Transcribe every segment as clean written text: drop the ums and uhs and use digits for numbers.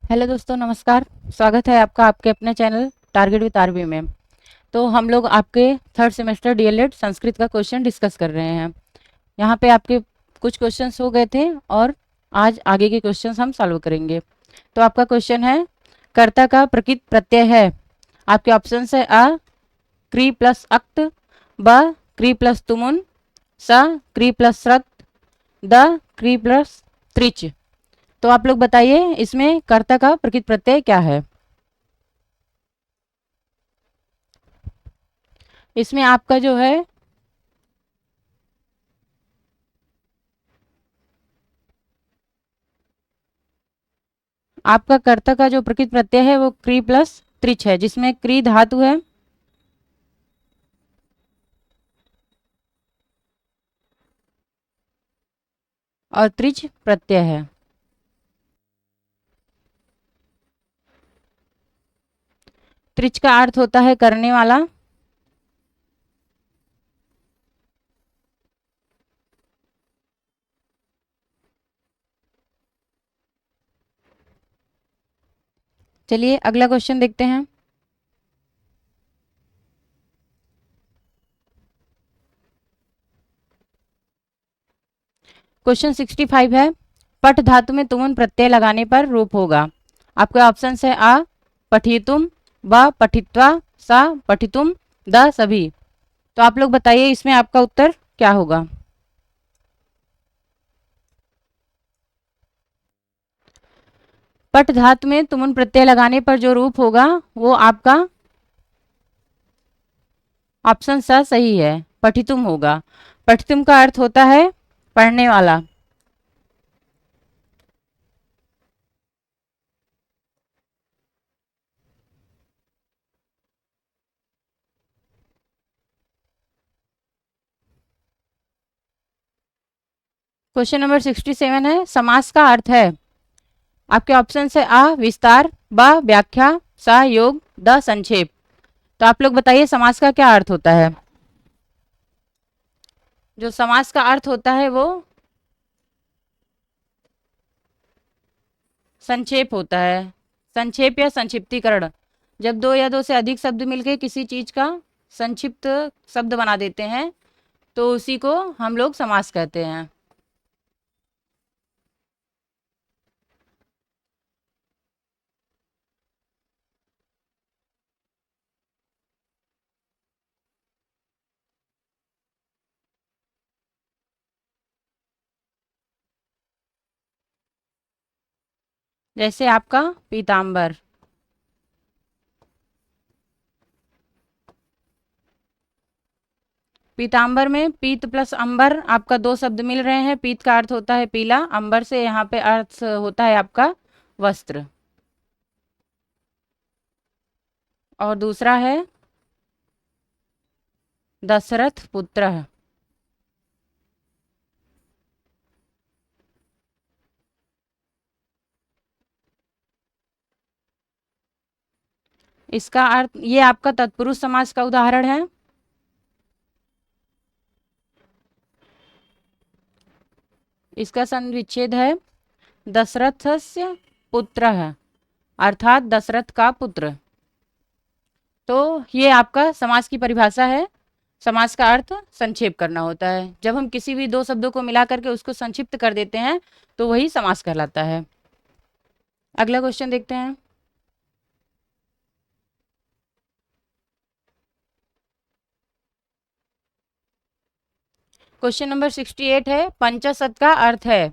Hello दोस्तों, नमस्कार। स्वागत है आपका आपके अपने चैनल टारगेट विद आरबी में। तो हम लोग आपके थर्ड सेमेस्टर डीएलएड संस्कृत का क्वेश्चन डिस्कस कर रहे हैं। यहाँ पे आपके कुछ क्वेश्चंस हो गए थे और आज आगे के क्वेश्चंस हम सॉल्व करेंगे। तो आपका क्वेश्चन है, कर्ता का प्रकृत प्रत्यय है। आपके ऑप्शन है अ क्री प्लस अक्त, ब क्री प्लस तुमुन, स क्री प्लस सृत, द क्री प्लस त्रिच। तो आप लोग बताइए इसमें कर्ता का प्रकृत प्रत्यय क्या है। इसमें आपका जो है आपका कर्ता का जो प्रकृत प्रत्यय है वो क्री प्लस त्रिच है, जिसमें क्री धातु है और त्रिच प्रत्यय है। त्रिच का अर्थ होता है करने वाला। चलिए अगला क्वेश्चन देखते हैं। क्वेश्चन 65 है, पठ धातु में तुमुन प्रत्यय लगाने पर रूप होगा। आपके ऑप्शन है आ पठितुम, ब पठित्वा, सा पठितुम, द सभी। तो आप लोग बताइए इसमें आपका उत्तर क्या होगा। पठ धातु में तुमुन प्रत्यय लगाने पर जो रूप होगा वो आपका ऑप्शन सा सही है, पठितुम होगा। पठितुम का अर्थ होता है पढ़ने वाला। क्वेश्चन नंबर 67 है, समास का अर्थ है। आपके ऑप्शन है आ विस्तार, ब व्याख्या, सा योग, द संक्षेप। तो आप लोग बताइए समास का क्या अर्थ होता है। जो समास का अर्थ होता है वो संक्षेप होता है। संक्षेप या संक्षिप्तीकरण, जब दो या दो से अधिक शब्द मिलकर किसी चीज का संक्षिप्त शब्द बना देते हैं तो उसी को हम लोग समास कहते हैं। जैसे आपका पीताम्बर। पीताम्बर में पीत प्लस अंबर, आपका दो शब्द मिल रहे हैं। पीत का अर्थ होता है पीला, अंबर से यहाँ पे अर्थ होता है आपका वस्त्र। और दूसरा है दशरथ पुत्र। इसका अर्थ ये आपका तत्पुरुष समास का उदाहरण है। इसका संविच्छेद है दशरथस्य पुत्र, अर्थात दशरथ का पुत्र। तो ये आपका समास की परिभाषा है। समास का अर्थ संक्षेप करना होता है। जब हम किसी भी दो शब्दों को मिला करके उसको संक्षिप्त कर देते हैं तो वही समास कहलाता है। अगला क्वेश्चन देखते हैं। क्वेश्चन नंबर 68 है, पंचाशत का अर्थ है।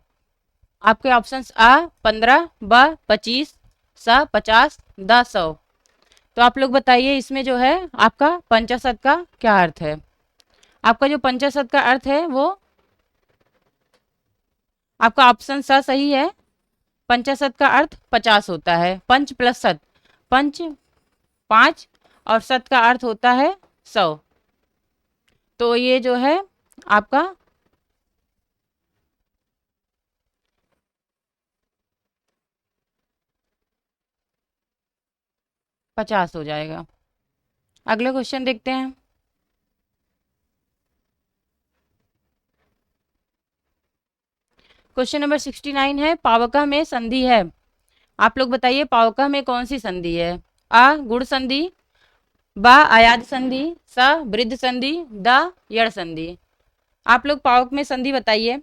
आपके ऑप्शंस आ 15, ब 25, स 50, द 100। तो आप लोग बताइए इसमें जो है आपका पंचाशत का क्या अर्थ है। आपका जो पंचाशत का अर्थ है वो आपका ऑप्शन स सही है। पंचाशत का अर्थ 50 होता है। पंच प्लस सत, पंच 5 और सत का अर्थ होता है 100। तो ये जो है आपका 50 हो जाएगा। अगला क्वेश्चन देखते हैं। क्वेश्चन नंबर 69 है, पावका में संधि है। आप लोग बताइए पावका में कौन सी संधि है? अ गुण संधि, बा अयाज संधि, स वृद्ध संधि, द यड़ संधि। आप लोग पावक में संधि बताइए।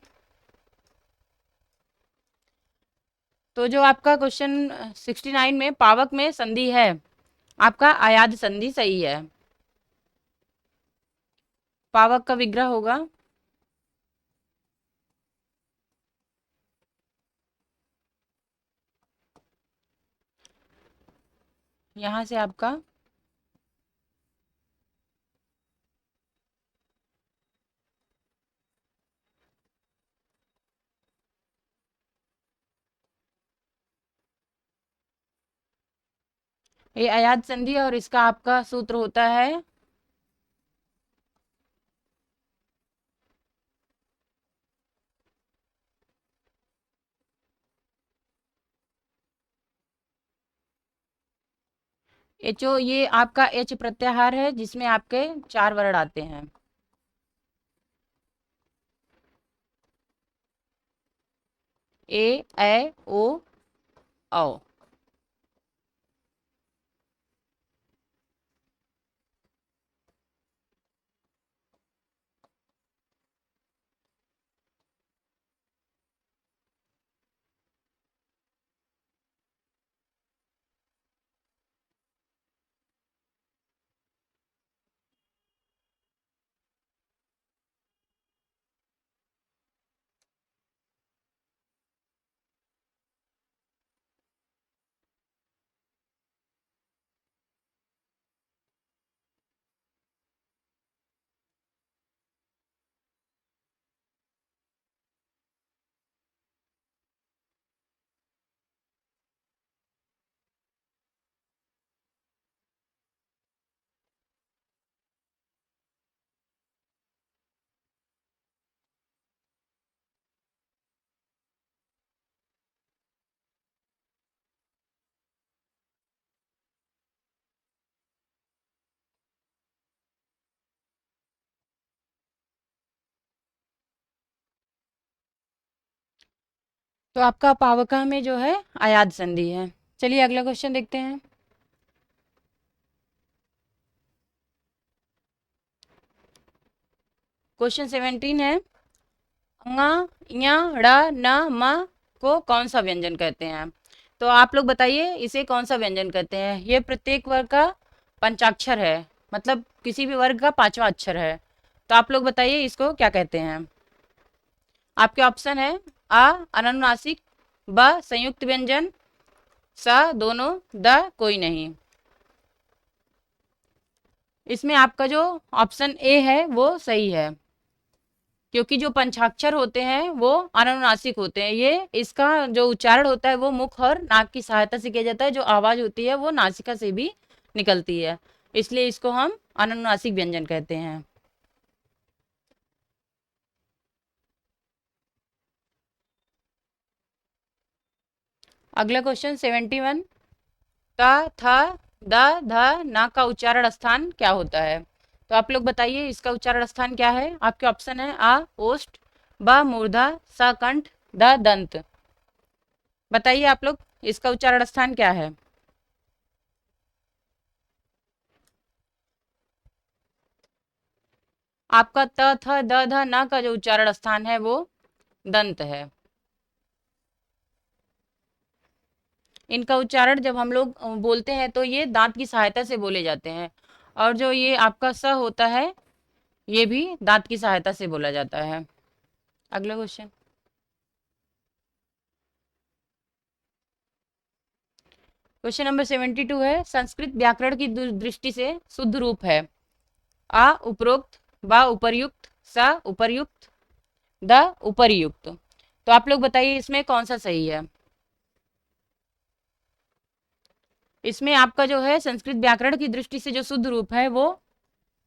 तो जो आपका क्वेश्चन 69 में पावक में संधि है, आपका अयाज संधि सही है। पावक का विग्रह होगा यहाँ से आपका ये अयाज संधि और इसका आपका सूत्र होता है एचओ। ये आपका एच प्रत्याहार है जिसमें आपके 4 वर्ण आते हैं। ए ए ओ औ। तो आपका पावका में जो है अयाज संधि है। चलिए अगला क्वेश्चन देखते हैं। क्वेश्चन 17 है ङ ञ ड़ न म को कौन सा व्यंजन कहते हैं? तो आप लोग बताइए इसे कौन सा व्यंजन कहते हैं? ये प्रत्येक वर्ग का पंचाक्षर है, मतलब किसी भी वर्ग का पांचवा अक्षर है। तो आप लोग बताइए इसको क्या कहते हैं? आपके ऑप्शन है अ अनुनासिक, ब संयुक्त व्यंजन, स दोनों, द कोई नहीं। इसमें आपका जो ऑप्शन ए है वो सही है, क्योंकि जो पंचाक्षर होते हैं वो अनुनासिक होते हैं। ये इसका जो उच्चारण होता है वो मुख और नाक की सहायता से किया जाता है। जो आवाज होती है वो नासिका से भी निकलती है, इसलिए इसको हम अनुनासिक व्यंजन कहते हैं। अगला क्वेश्चन 71 ता था द ध न का उच्चारण स्थान क्या होता है? तो आप लोग बताइए इसका उच्चारण स्थान क्या है? आपके ऑप्शन है आ ओष्ठ, ब मूर्धा, स कंठ, द दंत। बताइए आप लोग इसका उच्चारण स्थान क्या है? आपका त थ द ध न का जो उच्चारण स्थान है वो दंत है। इनका उच्चारण जब हम लोग बोलते हैं तो ये दांत की सहायता से बोले जाते हैं, और जो ये आपका स होता है ये भी दांत की सहायता से बोला जाता है। अगला क्वेश्चन। क्वेश्चन नंबर 72 है संस्कृत व्याकरण की दृष्टि से शुद्ध रूप है? आ उपरोक्त, बा उपर्युक्त, स उपर्युक्त, द उपर्युक्त। तो आप लोग बताइए इसमें कौन सा सही है? इसमें आपका जो है संस्कृत व्याकरण की दृष्टि से जो शुद्ध रूप है वो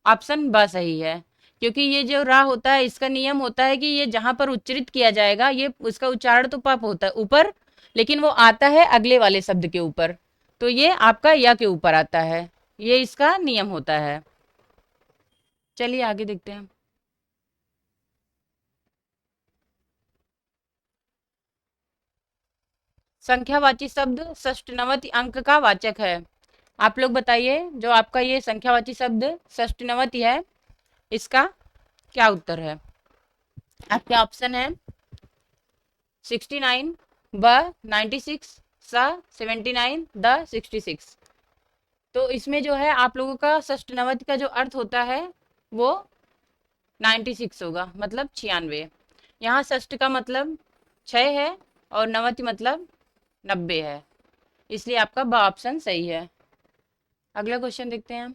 ऑप्शन ब सही है, क्योंकि ये जो रा होता है इसका नियम होता है कि ये जहां पर उच्चरित किया जाएगा ये उसका उच्चारण तो पप होता है ऊपर, लेकिन वो आता है अगले वाले शब्द के ऊपर, तो ये आपका या के ऊपर आता है। ये इसका नियम होता है। चलिए आगे देखते हैं। संख्यावाची शब्द षष्टनवति अंक का वाचक है। आप लोग बताइए, जो आपका ये संख्यावाची शब्द षष्टनवति है, इसका क्या उत्तर है? आपके ऑप्शन है 69, ब 96, स 79, द 66। तो इसमें जो है आप लोगों का षष्टनवति का जो अर्थ होता है वो 96 होगा, मतलब 96। यहाँ षष्ट का मतलब 6 है और नवति मतलब 90 है, इसलिए आपका ब ऑप्शन सही है। अगला क्वेश्चन देखते हैं।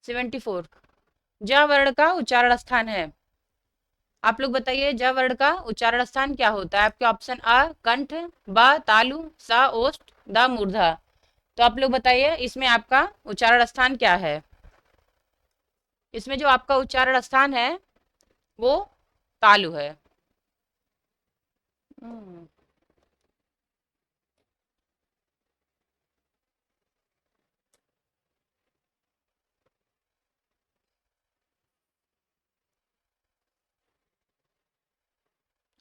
74, ज वर्ण का उच्चारण स्थान है। आप लोग बताइए, ज वर्ण का उच्चारण स्थान क्या होता है? आपके ऑप्शन अ कंठ, ब तालु, स ओष्ठ, द मूर्धा। तो आप लोग बताइए, इसमें आपका उच्चारण स्थान क्या है? इसमें जो आपका उच्चारण स्थान है वो तालु है। हम्म,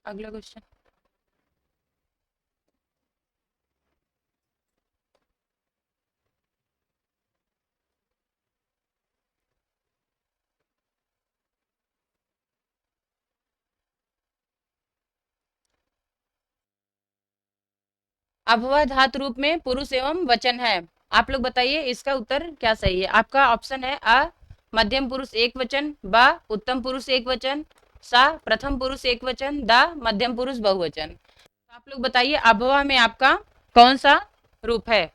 अगला क्वेश्चन। अभवा धातु रूप में पुरुष एवं वचन है। आप लोग बताइए, इसका उत्तर क्या सही है? आपका ऑप्शन है अ मध्यम पुरुष एक वचन, ब उत्तम पुरुष एक वचन, सा प्रथम पुरुष एक वचन, द मध्यम पुरुष बहुवचन। तो आप लोग बताइए, अभवा में आपका कौन सा रूप है?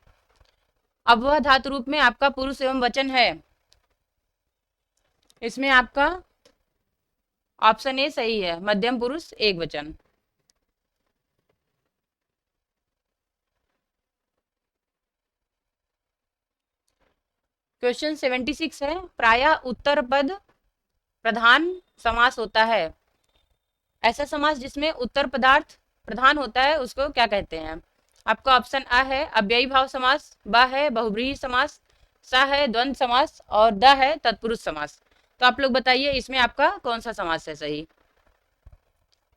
अभवा धातु रूप में आपका पुरुष एवं वचन है। इसमें आपका ऑप्शन ए सही है, मध्यम पुरुष एक वचन। क्वेश्चन 76 है, प्रायः उत्तर पद प्रधान समास होता है। ऐसा समास जिसमें उत्तर पदार्थ प्रधान होता है उसको क्या कहते हैं? आपका ऑप्शन अ है अव्ययी भाव समास, ब है बहुब्रीहि समास, स है द्वंद्व समास और द है तत्पुरुष समास। तो आप लोग बताइए, इसमें आपका कौन सा समास है सही?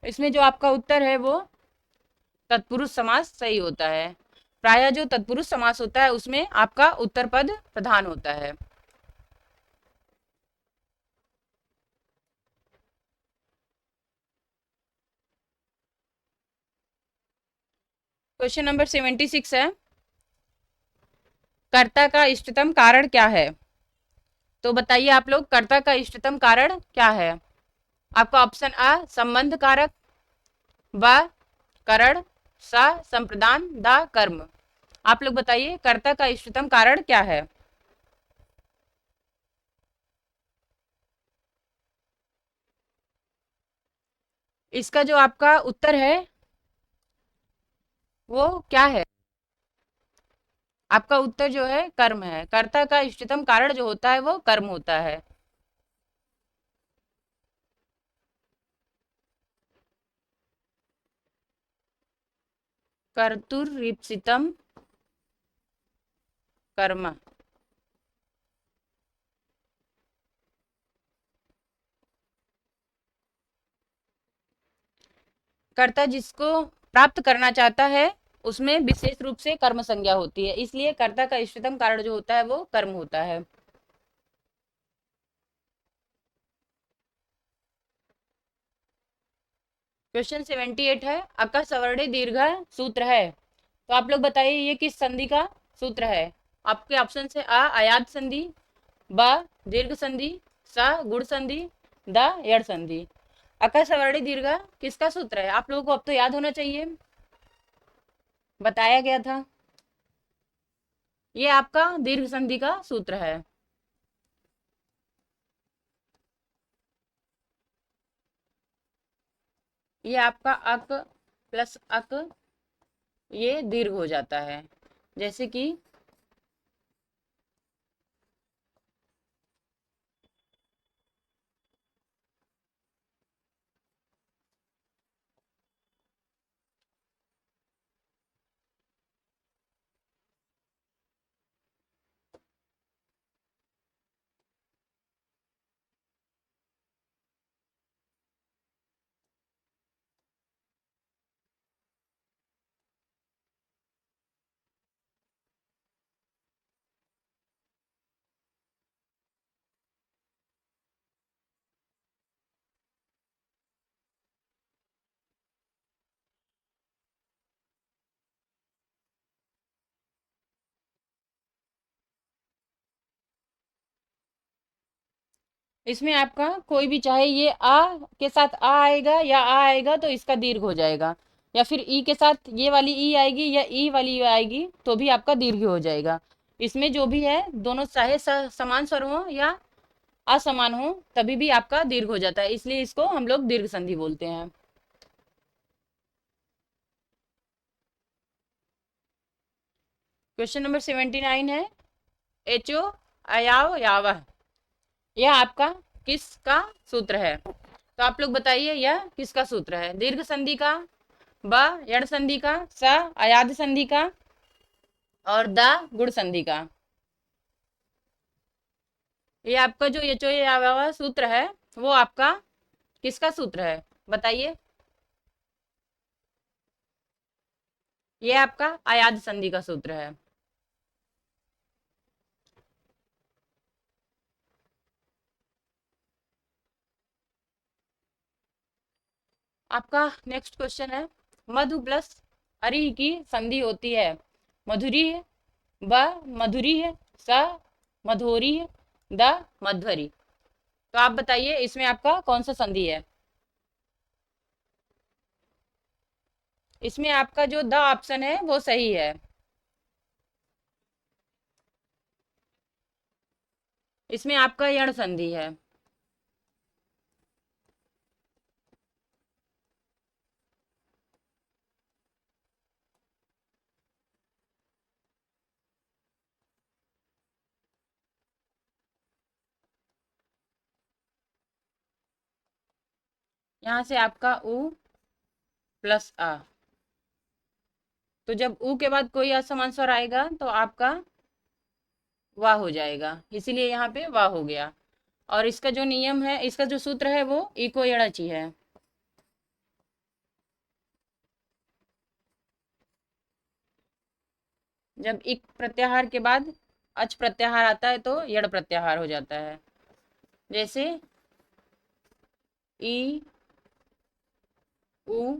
इसमें जो आपका उत्तर है वो तत्पुरुष समास सही होता है। प्रायः जो तत्पुरुष समास होता है उसमें आपका उत्तर पद प्रधान होता है। क्वेश्चन नंबर 76 है, कर्ता का इष्टतम कारण क्या है? तो बताइए आप लोग, कर्ता का इष्टतम कारण क्या है? आपका ऑप्शन अ संबंध कारक, ब करण, स संप्रदान, द कर्म। आप लोग बताइए, कर्ता का इष्टतम कारण क्या है? इसका जो आपका उत्तर है वो क्या है? आपका उत्तर जो है कर्म है। कर्ता का इष्टतम कारण जो होता है वो कर्म होता है। कर्तुरीप्सितम कर्म। कर्ता जिसको प्राप्त करना चाहता है उसमें विशेष रूप से कर्म संज्ञा होती है, इसलिए कर्ता का इष्टतम कारण जो होता है वो कर्म होता है। क्वेश्चन 78 है, अका सवर्णी दीर्घ सूत्र है। तो आप लोग बताइए, ये किस संधि का सूत्र है? आपके ऑप्शन से अ आयात संधि, ब दीर्घ संधि, स गुण संधि, द यड़ संधि। अका सवर्णी दीर्घ किसका सूत्र है? आप लोगों को अब तो याद होना चाहिए, बताया गया था। ये आपका दीर्घ संधि का सूत्र है। ये आपका अक प्लस अक, ये दीर्घ हो जाता है। जैसे कि इसमें आपका कोई भी, चाहे ये आ के साथ आ आएगा या आ आएगा तो इसका दीर्घ हो जाएगा, या फिर ई के साथ ये वाली ई आएगी या ई वाली ई आएगी तो भी आपका दीर्घ हो जाएगा। इसमें जो भी है दोनों चाहे समान स्वर हो या असमान हो तभी भी आपका दीर्घ हो जाता है, इसलिए इसको हम लोग दीर्घ संधि बोलते हैं। क्वेश्चन नंबर 79 है, एचो अयाव यावह, यह आपका किसका सूत्र है? तो आप लोग बताइए यह किसका सूत्र है? दीर्घ संधि का, ब यड़ संधि का, स अयाद संधि का, और द गुण संधि का। ये आपका जो यचो यावह सूत्र है वो आपका किसका सूत्र है बताइए? ये आपका अयाद संधि का सूत्र है। आपका नेक्स्ट क्वेश्चन है, मधु प्लस हरि की संधि होती है मधुरी है, ब मधुरी है, स मधुरी है, द मध्वरी। तो आप बताइए इसमें आपका कौन सा संधि है? इसमें आपका जो द ऑप्शन है वो सही है। इसमें आपका यण संधि है। यहाँ से आपका उ प्लस आ, तो जब उ के बाद कोई असमान स्वर आएगा तो आपका वाह हो जाएगा, इसीलिए यहाँ पे वाह हो गया। और इसका जो नियम है, इसका जो सूत्र है वो इको यड़ची है। जब इक प्रत्याहार के बाद अच प्रत्याहार आता है तो यड़ प्रत्याहार हो जाता है। जैसे ई उ,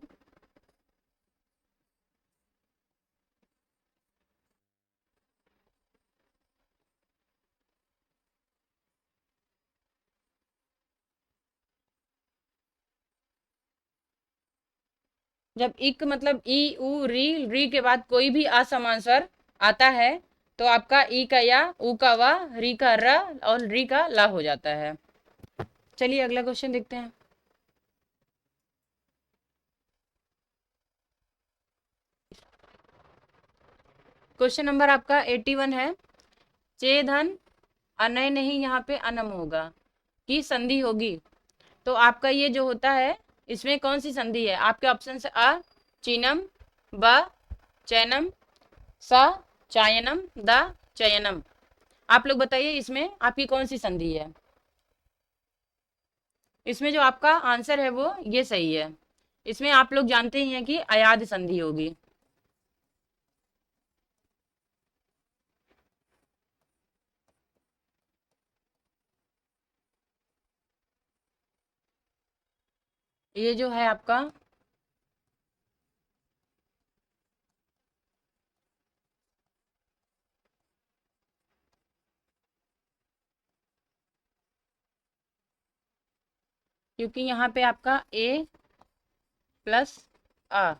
जब इक मतलब ई उ री, री के बाद कोई भी असमान स्वर आता है तो आपका ई का या, उ का वा, री का र और री का ला हो जाता है। चलिए अगला क्वेश्चन देखते हैं। क्वेश्चन नंबर आपका 81 है, चे धन अनय नहीं, यहाँ पे अनम होगा की संधि होगी। तो आपका ये जो होता है इसमें कौन सी संधि है? आपके ऑप्शन से अ चीनम, ब चैनम, स चायनम, द चयनम। आप लोग बताइए इसमें आपकी कौन सी संधि है? इसमें जो आपका आंसर है वो ये सही है। इसमें आप लोग जानते ही हैं कि अयाद संधि होगी। ये जो है आपका, क्योंकि यहाँ पे आपका ए प्लस अ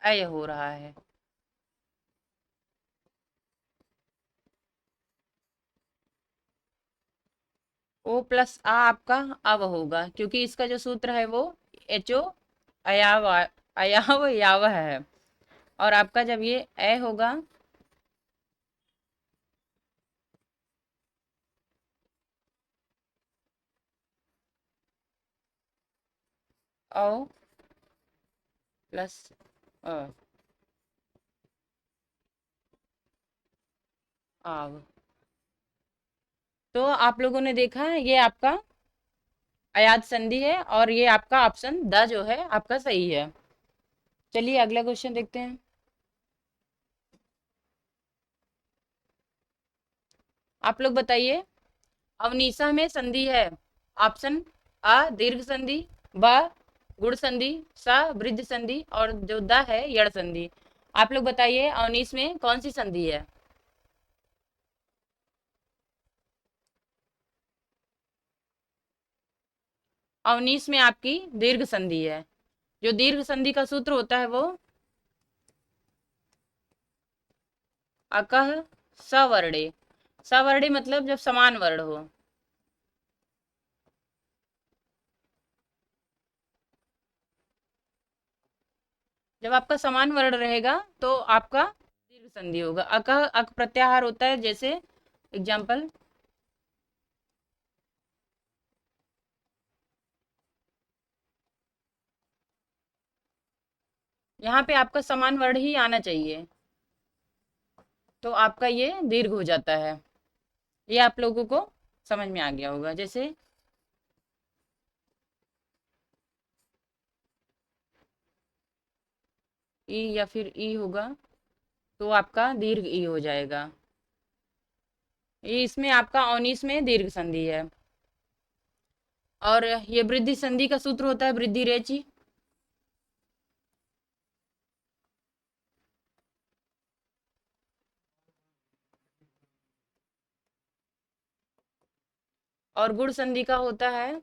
अय हो रहा है। ओ प्लस आ आपका अव होगा, क्योंकि इसका जो सूत्र है वो एचो अयाव अयाव याव है। और आपका जब ये ए होगा औ प्लस अ आव। तो आप लोगों ने देखा है ये आपका अयाद संधि है और ये आपका ऑप्शन द जो है आपका सही है। चलिए अगला क्वेश्चन देखते हैं। आप लोग बताइए, अवनीसा में संधि है, ऑप्शन अ दीर्घ संधि, ब गुण संधि, स वृद्ध संधि और जो द है यड़ संधि। आप लोग बताइए अवनीश में कौन सी संधि है? 19 में आपकी दीर्घ संधि है। जो दीर्घ संधि का सूत्र होता है वो अकह सवर्णे। सवर्णे मतलब जब समान वर्ण हो। जब आपका समान वर्ण रहेगा तो आपका दीर्घ संधि होगा। अकह अक प्रत्याहार होता है, जैसे एग्जाम्पल यहाँ पे आपका समान वर्ण ही आना चाहिए, तो आपका ये दीर्घ हो जाता है। ये आप लोगों को समझ में आ गया होगा। जैसे ई या फिर ई होगा तो आपका दीर्घ ई हो जाएगा। ये इसमें आपका 19 में दीर्घ संधि है। और ये वृद्धि संधि का सूत्र होता है वृद्धि रेचि। और गुण संधि का होता है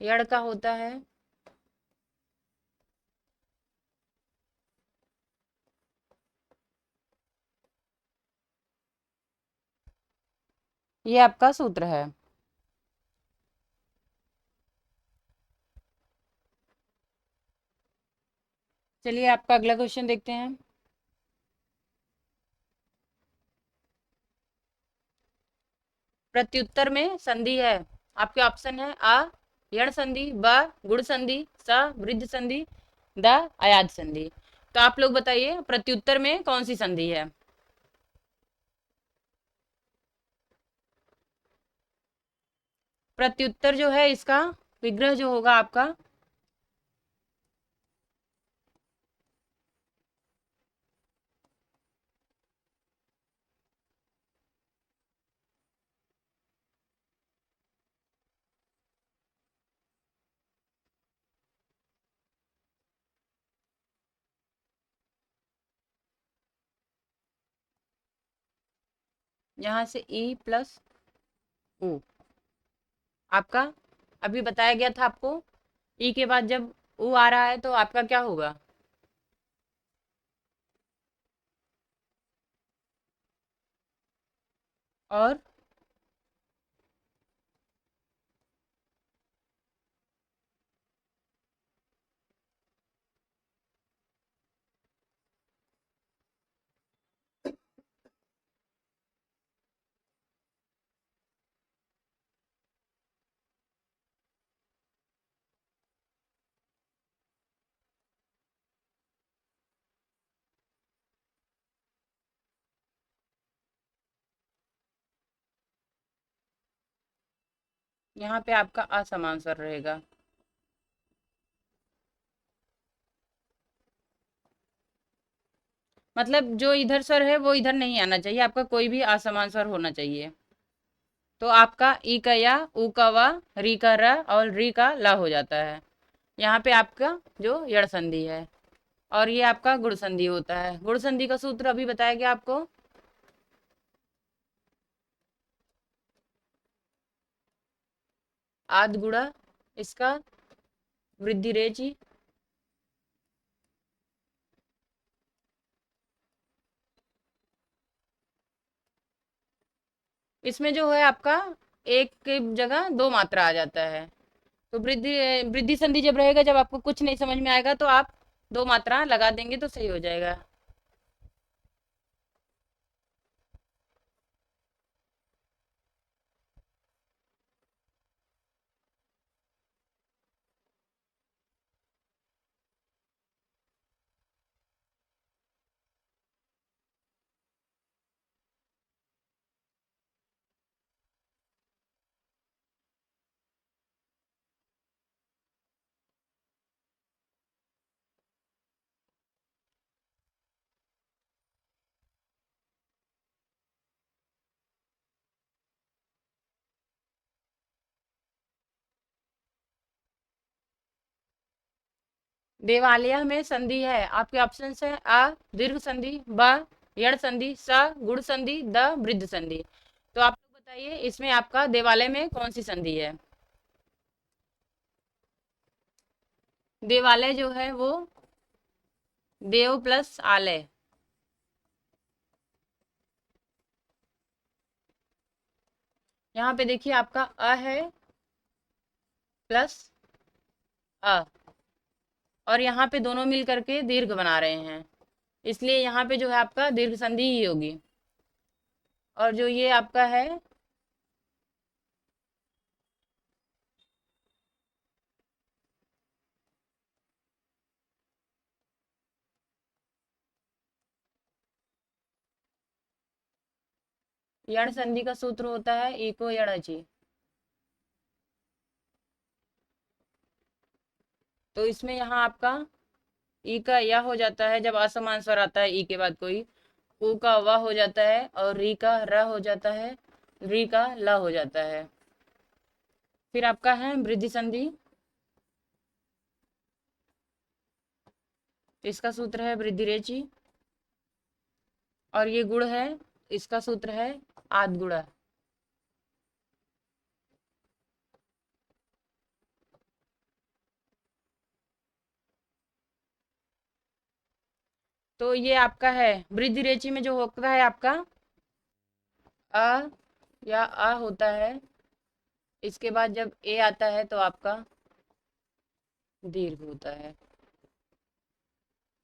यड़ का होता है ये आपका सूत्र है। चलिए आपका अगला क्वेश्चन देखते हैं। प्रत्युत्तर में संधि है। आपके ऑप्शन है आ यण संधि, ब गुण संधि, स वृद्ध संधि, द अयाद संधि। तो आप लोग बताइए प्रत्युत्तर में कौन सी संधि है। प्रत्युत्तर जो है इसका विग्रह जो होगा आपका यहाँ से ई प्लस ऊ आपका अभी बताया गया था आपको। ई के बाद जब ऊ आ रहा है तो आपका क्या होगा। और यहाँ पे आपका असमान स्वर रहेगा। मतलब जो इधर स्वर है वो इधर नहीं आना चाहिए, आपका कोई भी असमान स्वर होना चाहिए। तो आपका ई का या, ऊ का वा, री का र और री का ला हो जाता है। यहाँ पे आपका जो यड़ संधि है। और ये आपका गुण संधि होता है। गुण संधि का सूत्र अभी बताया गया आपको। आद गुणा इसका वृद्धि रेचि। इसमें जो है आपका एक की जगह दो मात्रा आ जाता है। तो वृद्धि वृद्धि संधि जब रहेगा, जब आपको कुछ नहीं समझ में आएगा तो आप दो मात्रा लगा देंगे तो सही हो जाएगा। देवालय में संधि है। आपके ऑप्शन है आ दीर्घ संधि, ब यण संधि, स गुण संधि, द वृद्ध संधि। तो आप लोग बताइए इसमें आपका देवालय में कौन सी संधि है? देवालय जो है वो देव प्लस आलय। यहाँ पे देखिए आपका अ है प्लस अ, और यहाँ पे दोनों मिल करके दीर्घ बना रहे हैं, इसलिए यहाँ पे जो है आपका दीर्घ संधि ही होगी। और जो ये आपका है यण संधि का सूत्र होता है इको यणचि। तो इसमें यहाँ आपका ई का या हो जाता है जब असमान स्वर आता है ई के बाद कोई, उ का व हो जाता है और री का र हो जाता है, री का ल हो जाता है। फिर आपका है वृद्धि संधि, इसका सूत्र है वृद्धि रेचि। और ये गुण है, इसका सूत्र है आद गुणा। तो ये आपका है वृद्धि रेचि में जो होता है आपका अ या आ होता है, इसके बाद जब ए आता है तो आपका दीर्घ होता है।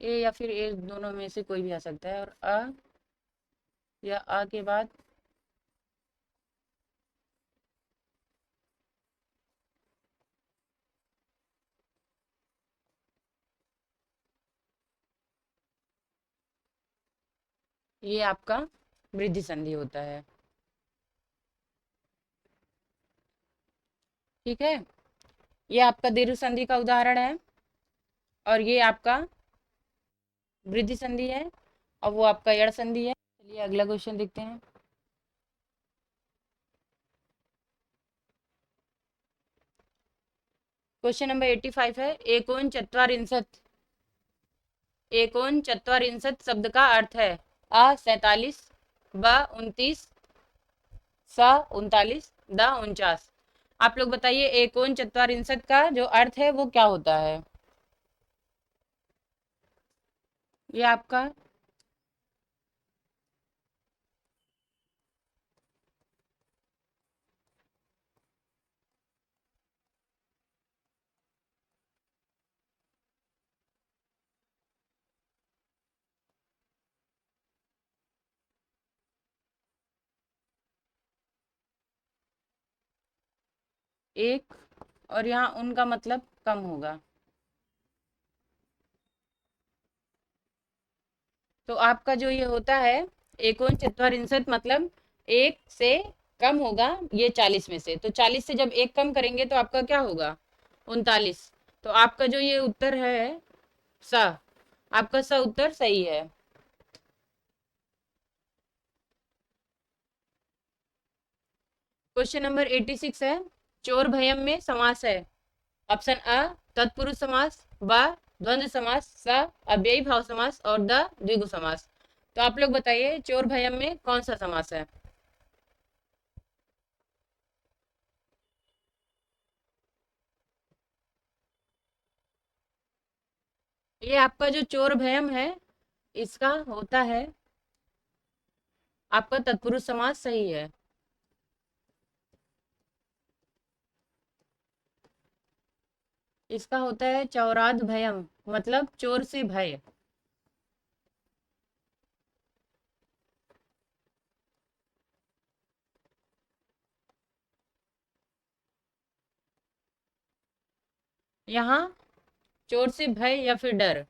ए या फिर ए दोनों में से कोई भी आ सकता है। और अ या आ के बाद ये आपका वृद्धि संधि होता है। ठीक है, ये आपका दीर्घ संधि का उदाहरण है और ये आपका वृद्धि संधि है और वो आपका यड़ संधि है। चलिए अगला क्वेश्चन देखते हैं। क्वेश्चन नंबर 85 है एकोन चत्वारिंशत्। एकोन चत्वारिंशत् शब्द का अर्थ है अ 47, ब 29, स 39, द 49। आप लोग बताइए एकोन चत्वारिंशत् का जो अर्थ है वो क्या होता है? ये आपका एक, और यहाँ उनका मतलब कम होगा। तो आपका जो ये होता है एकोन चत्वारिंशत् मतलब एक से कम होगा ये 40 में से। तो 40 से जब एक कम करेंगे तो आपका क्या होगा? 39। तो आपका जो ये उत्तर है स, आपका स उत्तर सही है। क्वेश्चन नंबर 86 है चोर भयम में समास है। ऑप्शन अ तत्पुरुष समास, ब द्वंद्व समास, स अव्ययी भाव समास और द द्विगु समास। तो आप लोग बताइए चोर भयम में कौन सा समास है? ये आपका जो चोर भयम है इसका होता है आपका तत्पुरुष समास सही है। इसका होता है चौराद भयम मतलब चोर से भय। यहाँ चोर से भय या फिर डर,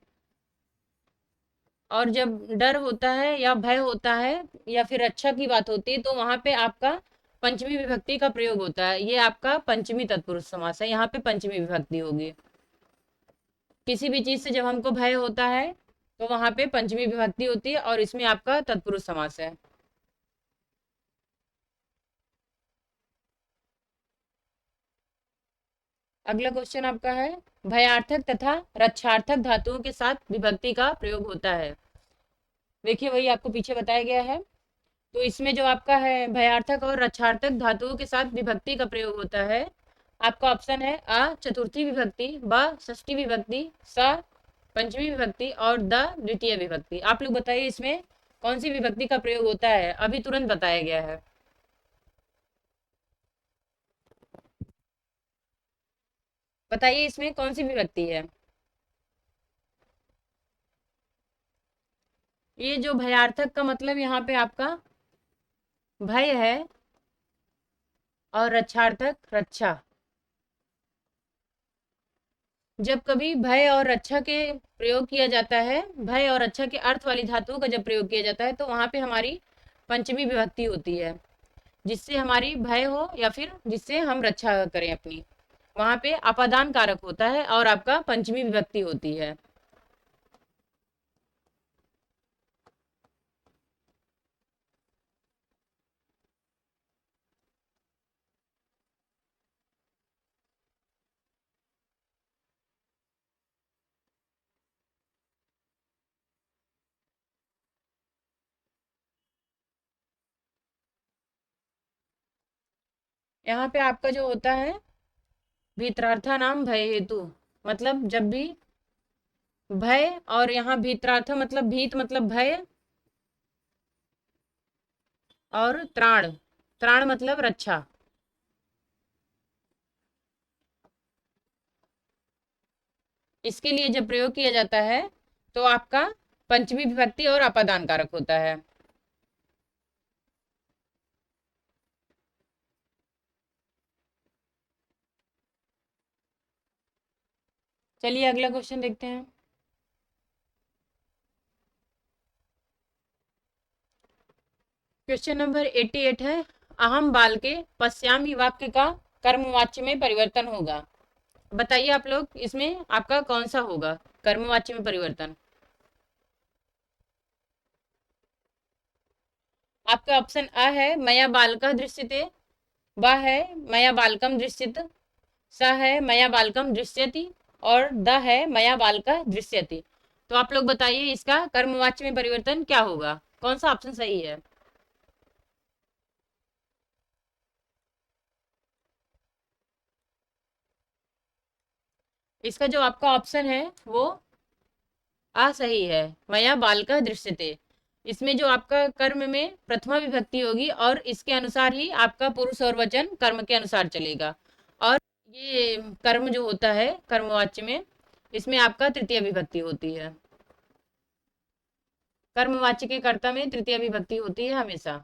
और जब डर होता है या भय होता है या फिर रक्षा की बात होती है तो वहां पे आपका पंचमी विभक्ति का प्रयोग होता है। ये आपका पंचमी तत्पुरुष समास है, यहाँ पे पंचमी विभक्ति होगी। किसी भी चीज से जब हमको भय होता है तो वहां पे पंचमी विभक्ति होती है और इसमें आपका तत्पुरुष समास है। अगला क्वेश्चन आपका है भयार्थक तथा रक्षार्थक धातुओं के साथ विभक्ति का प्रयोग होता है। देखिए वही आपको पीछे बताया गया है। तो इसमें जो आपका है भयार्थक और रक्षार्थक धातुओं के साथ विभक्ति का प्रयोग होता है। आपका ऑप्शन है अ चतुर्थी विभक्ति, ब षष्ठी विभक्ति, स पंचमी विभक्ति और द द्वितीय विभक्ति। आप लोग बताइए इसमें कौन सी विभक्ति का प्रयोग होता है, अभी तुरंत बताया गया है। बताइए इसमें कौन सी विभक्ति है। ये जो भयार्थक का मतलब यहाँ पे आपका भय है और रक्षार्थक रक्षा। जब कभी भय और रक्षा के प्रयोग किया जाता है, भय और रक्षा के अर्थ वाली धातुओं का जब प्रयोग किया जाता है तो वहां पे हमारी पंचमी विभक्ति होती है, जिससे हमारी भय हो या फिर जिससे हम रक्षा करें अपनी। वहां पे अपादान कारक होता है और आपका पंचमी विभक्ति होती है। यहाँ पे आपका जो होता है भीतरार्था नाम भय हेतु, मतलब जब भी भय, और यहाँ भीतरार्थ मतलब भीत मतलब भय, और त्राण, त्राण मतलब रक्षा। इसके लिए जब प्रयोग किया जाता है तो आपका पंचमी विभक्ति और अपादान कारक होता है। चलिए अगला क्वेश्चन देखते हैं। क्वेश्चन नंबर 88 है, अहम बाल के पश्यामी वाक्य का कर्मवाच्य में परिवर्तन होगा। बताइए आप लोग इसमें आपका कौन सा होगा कर्मवाच्य में परिवर्तन। आपका ऑप्शन अ है मया बालका दृश्यते, ब है मया बालकम दृश्यत, स है मया बालकम दृश्यति और द है मया बालका दृश्यति। तो आप लोग बताइए इसका कर्मवाच्य में परिवर्तन क्या होगा, कौन सा ऑप्शन सही है। इसका जो आपका ऑप्शन है वो आ सही है, मया बाल का दृश्यते। इसमें जो आपका कर्म में प्रथमा विभक्ति होगी और इसके अनुसार ही आपका पुरुष और वचन कर्म के अनुसार चलेगा। और ये कर्म जो होता है कर्मवाच्य में, इसमें आपका तृतीय विभक्ति होती है। कर्मवाच्य के कर्ता में तृतीय विभक्ति होती है हमेशा।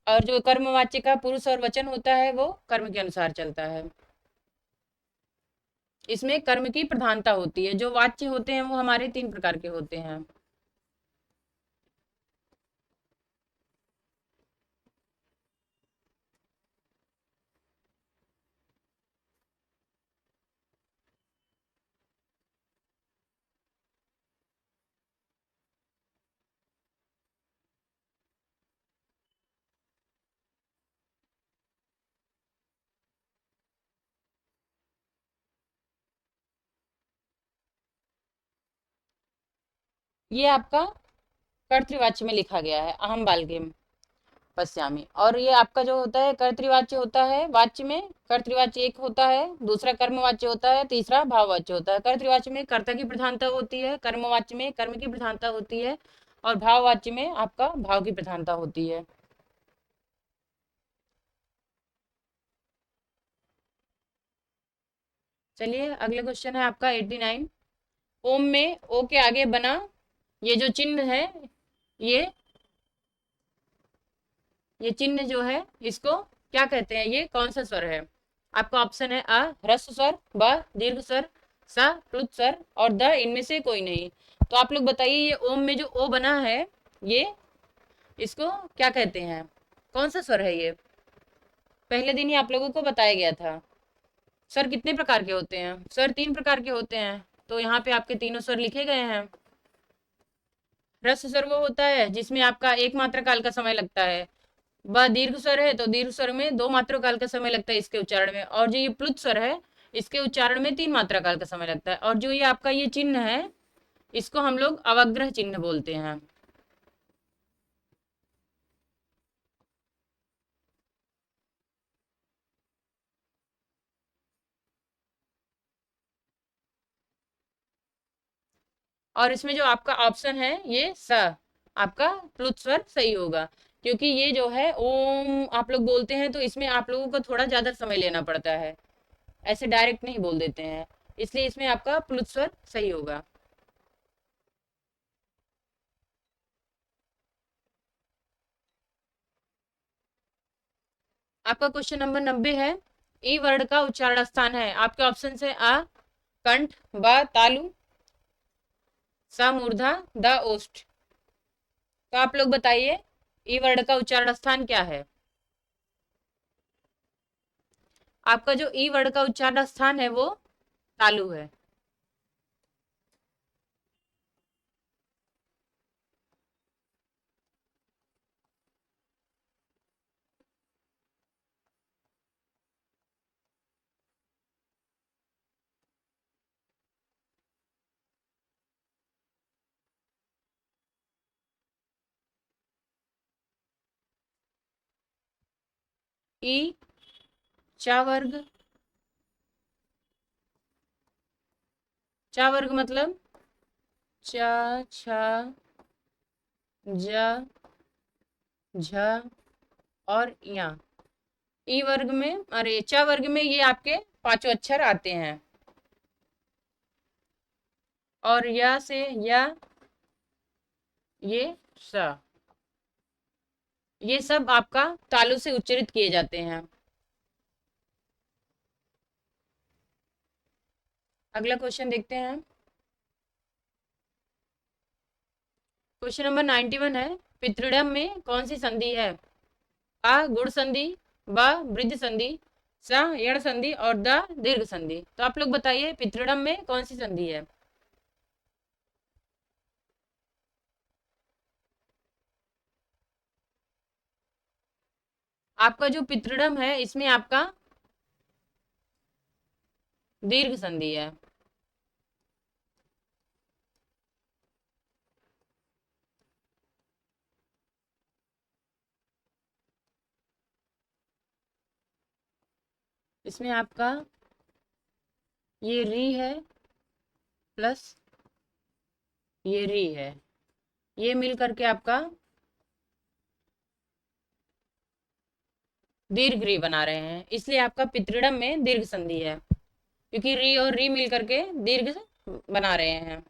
और जो कर्मवाच्य का पुरुष और वचन होता है वो कर्म के अनुसार चलता है। इसमें कर्म की प्रधानता होती है। जो वाच्य होते हैं वो हमारे तीन प्रकार के होते हैं। ये आपका कर्तृवाच्य में लिखा गया है अहम बालके पश्यामी। और ये आपका जो होता है कर्तृवाच्य होता है, वाच्य में कर्तृवाच्य एक होता है, दूसरा कर्मवाच्य होता है, तीसरा भाववाच्य होता है। कर्तृवाच्य में कर्ता की प्रधानता होती है, कर्मवाच्य में कर्म की प्रधानता होती है और भाववाच्य में आपका भाव की प्रधानता होती है। चलिए अगला क्वेश्चन है आपका 89। ओम में ओ के आगे बना ये जो चिन्ह है, ये ये चिन्ह जो है इसको क्या कहते हैं, ये कौन सा स्वर है। आपका ऑप्शन है अ ह्रस्व स्वर, ब दीर्घ स्वर, स प्लुत स्वर और द इनमें से कोई नहीं। तो आप लोग बताइए ये ओम में जो ओ बना है, ये इसको क्या कहते हैं, कौन सा स्वर है ये। पहले दिन ही आप लोगों को बताया गया था। स्वर कितने प्रकार के होते हैं, स्वर तीन प्रकार के होते हैं। तो यहाँ पे आपके तीनों स्वर लिखे गए हैं। ह्रस्व स्वर वो होता है जिसमें आपका एक मात्रा काल का समय लगता है। ब दीर्घ स्वर है तो दीर्घ स्वर में दो मात्रा काल का समय लगता है इसके उच्चारण में। और जो ये प्लुत स्वर है इसके उच्चारण में तीन मात्रा काल का समय लगता है। और जो ये आपका ये चिन्ह है इसको हम लोग अवग्रह चिन्ह बोलते हैं। और इसमें जो आपका ऑप्शन है ये स, आपका प्लुत स्वर सही होगा। क्योंकि ये जो है ओम आप लोग बोलते हैं तो इसमें आप लोगों को थोड़ा ज्यादा समय लेना पड़ता है, ऐसे डायरेक्ट नहीं बोल देते हैं, इसलिए इसमें आपका प्लुत स्वर सही होगा। आपका क्वेश्चन नंबर 90 है। ई वर्ड का उच्चारण स्थान है, आपके ऑप्शन है आ कंठ, ब तालु, स मूर्धा, द ओष्ठ। तो आप लोग बताइए ई वर्ड का उच्चारण स्थान क्या है। आपका जो ई वर्ड का उच्चारण स्थान है वो तालु है। ई चा वर्ग, चा वर्ग मतलब च छ ज झ और या। ई वर्ग में, अरे च वर्ग में ये आपके पांचों अक्षर आते हैं। और या से या, ये स, ये सब आपका तालु से उच्चारित किए जाते हैं। अगला क्वेश्चन देखते हैं। क्वेश्चन नंबर 91 है। पितृडम में कौन सी संधि है। आ गुण संधि, ब वृद्ध संधि, स यण संधि और द दीर्घ संधि। तो आप लोग बताइए पितृडम में कौन सी संधि है। आपका जो पितृडम है इसमें आपका दीर्घ संधि है। इसमें आपका ये री है प्लस ये री है, ये मिल करके आपका दीर्घ री बना रहे हैं, इसलिए आपका पितृडम में दीर्घ संधि है, क्योंकि री और री मिल करके दीर्घ बना रहे हैं।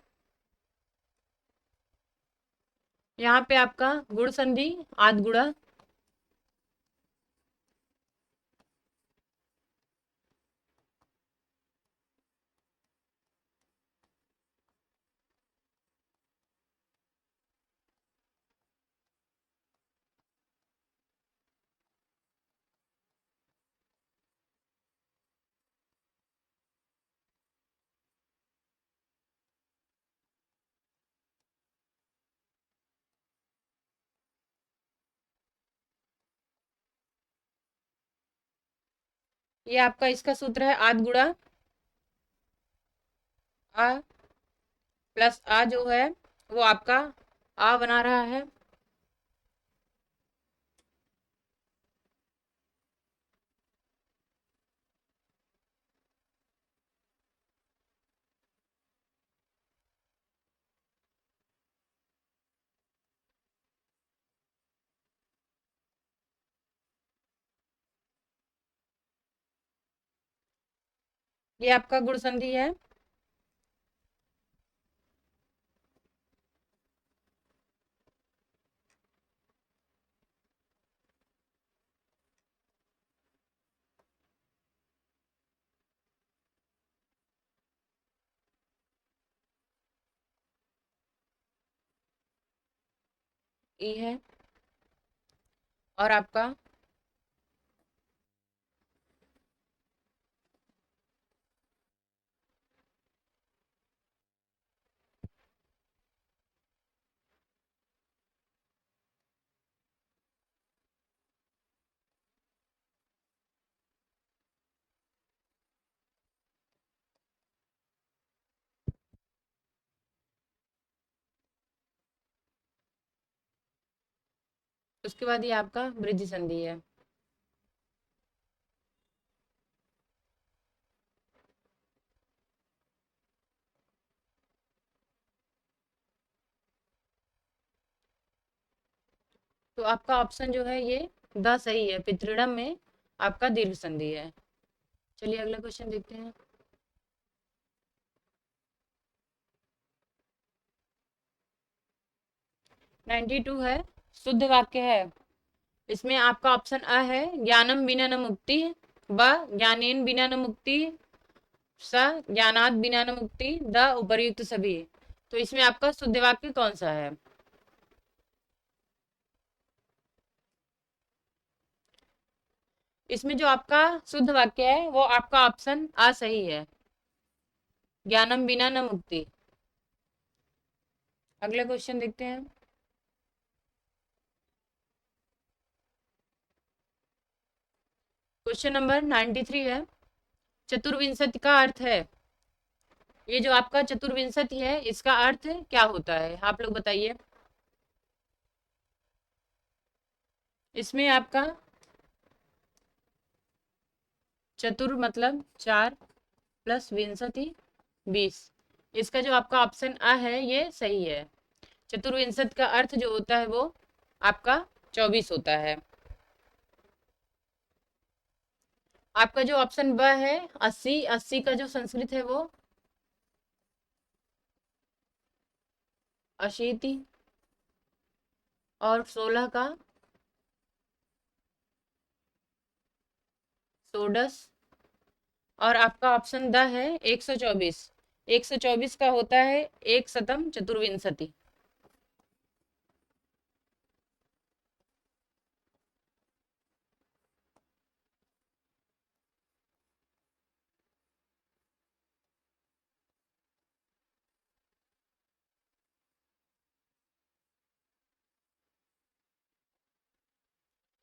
यहाँ पे आपका गुण संधि आद गुड़ा, ये आपका इसका सूत्र है आद गुड़ा आ प्लस आ जो है वो आपका आ बना रहा है। ये आपका गुण संधि है। ई है और आपका उसके बाद ये आपका वृद्धि संधि है। तो आपका ऑप्शन जो है ये द सही है, पितृणम में आपका दीर्घ संधि है। चलिए अगला क्वेश्चन देखते हैं। 92 है, शुद्ध वाक्य है। इसमें आपका ऑप्शन अ है ज्ञानम बिना न मुक्ति, ब ज्ञानेन बिना न मुक्ति, स ज्ञानात बिना न मुक्ति, द उपर्युक्त सभी। तो इसमें आपका शुद्ध वाक्य कौन सा है? इसमें जो आपका शुद्ध वाक्य है वो आपका ऑप्शन आ सही है, ज्ञानम बिना न मुक्ति। अगला क्वेश्चन देखते हैं। क्वेश्चन नंबर 93 है, चतुर्विंशति का अर्थ है। ये जो आपका चतुर्विंशति है इसका अर्थ क्या होता है, आप लोग बताइए। इसमें आपका चतुर मतलब 4 प्लस विंशति 20। इसका जो आपका ऑप्शन आ है ये सही है। चतुर्विंशति का अर्थ जो होता है वो आपका 24 होता है। आपका जो ऑप्शन ब है 80, 80 का जो संस्कृत है वो अशीति, और 16 का षोडश, और आपका ऑप्शन द है 124। 124 का होता है एक शतम चतुर्विंशति।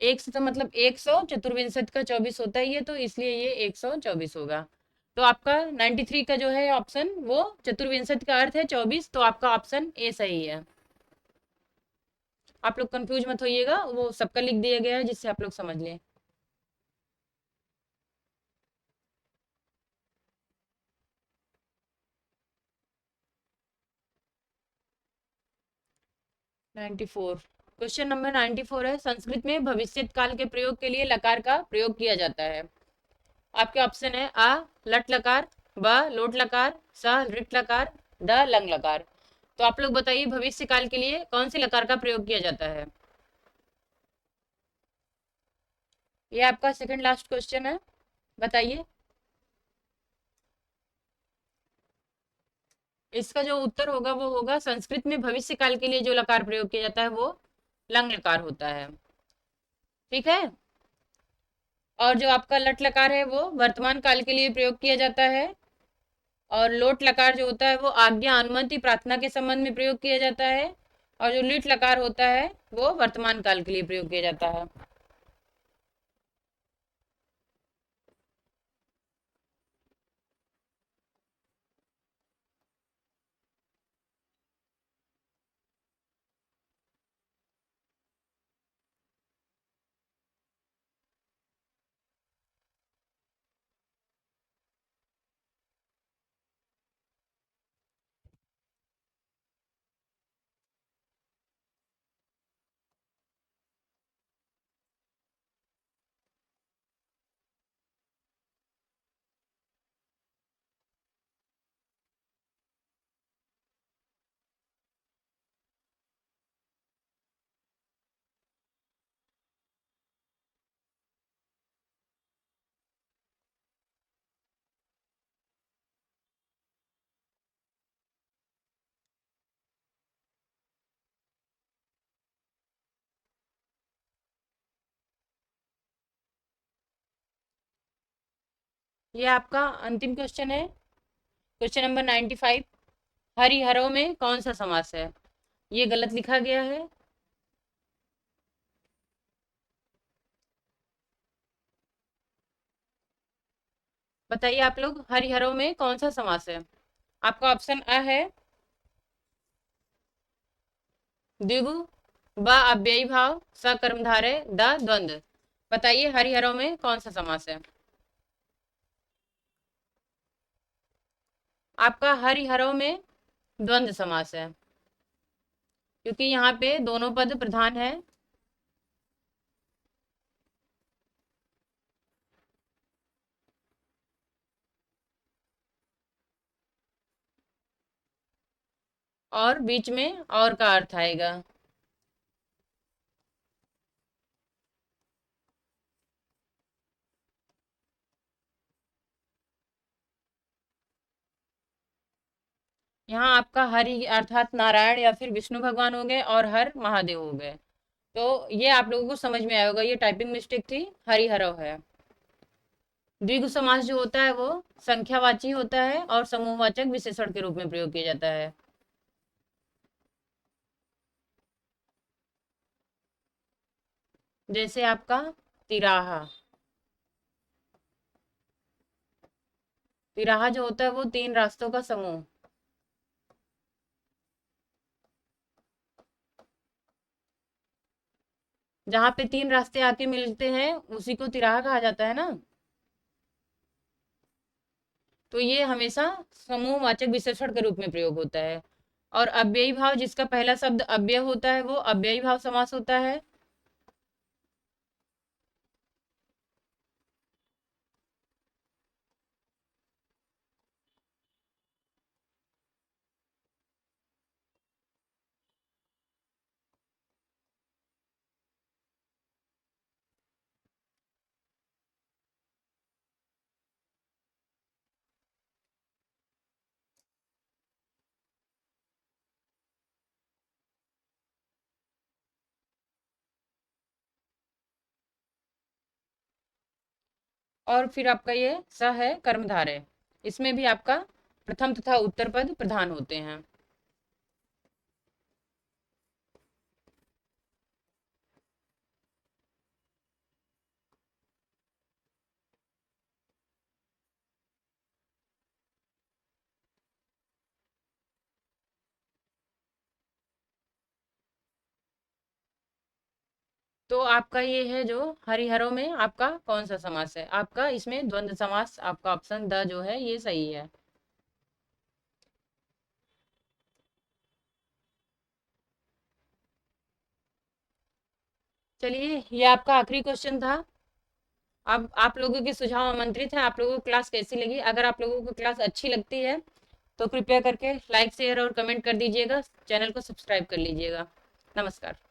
एक शतम मतलब 100, चतुर्विंशति का 24 होता है ये, तो इसलिए ये 124 होगा। तो आपका 93 का जो है ऑप्शन वो चतुर्विंशति का अर्थ है 24, तो आपका ऑप्शन ए सही है। आप लोग कंफ्यूज मत होइएगा, वो सबका लिख दिया गया है जिससे आप लोग समझ लें। नाइन्टी फोर, क्वेश्चन नंबर 94 है, संस्कृत में भविष्यत काल के प्रयोग के लिए लकार का प्रयोग किया जाता है। आपके ऑप्शन है आ लट लकार, ब लोट लकार, स ऋट लकार, द लंग लकार। तो आप लोग बताइए भविष्य काल के लिए कौन से लकार का प्रयोग किया जाता है। ये आपका सेकंड लास्ट क्वेश्चन है, बताइए। इसका जो उत्तर होगा वो होगा संस्कृत में भविष्य काल के लिए जो लकार प्रयोग किया जाता है वो लंग लकार होता है। ठीक है। और जो आपका लट लकार है वो वर्तमान काल के लिए प्रयोग किया जाता है। और लोट लकार जो होता है वो आज्ञा अनुमति प्रार्थना के संबंध में प्रयोग किया जाता है। और जो लिट लकार होता है वो वर्तमान काल के लिए प्रयोग किया जाता है। ये आपका अंतिम क्वेश्चन है, क्वेश्चन नंबर 95। हरिहरों में कौन सा समास है? ये गलत लिखा गया है। बताइए आप लोग हरिहरों में कौन सा समास है। आपका ऑप्शन अ है द्विगु, ब अव्ययी भाव, स कर्मधारय, द द्वंद्व। बताइए हरिहरों में कौन सा समास है। आपका हरिहरों में द्वंद्व समास है, क्योंकि यहाँ पे दोनों पद प्रधान है। और बीच में और का अर्थ आएगा। यहाँ आपका हरि अर्थात नारायण या फिर विष्णु भगवान हो गए और हर महादेव हो गए। तो ये आप लोगों को समझ में आया होगा, ये टाइपिंग मिस्टेक थी, हरिहरव है। द्विगु समास जो होता है वो संख्यावाची होता है और समूहवाचक विशेषण के रूप में प्रयोग किया जाता है। जैसे आपका तिराहा, तिराहा जो होता है वो तीन रास्तों का समूह। जहाँ पे तीन रास्ते आके मिलते हैं उसी को तिराहा कहा जाता है ना। तो ये हमेशा समूहवाचक विशेषण के रूप में प्रयोग होता है। और अव्ययी भाव जिसका पहला शब्द अव्यय होता है वो अव्ययी भाव समास होता है। और फिर आपका ये स है कर्मधारय, इसमें भी आपका प्रथम तथा उत्तर पद प्रधान होते हैं। तो आपका ये है जो हरिहरों में आपका कौन सा समास है, आपका इसमें द्वंद्व समास, आपका ऑप्शन द जो है ये सही है। चलिए ये आपका आखिरी क्वेश्चन था। अब आप लोगों के सुझाव आमंत्रित हैं। आप लोगों को क्लास कैसी लगी? अगर आप लोगों को क्लास अच्छी लगती है तो कृपया करके लाइक शेयर और कमेंट कर दीजिएगा, चैनल को सब्सक्राइब कर लीजिएगा। नमस्कार।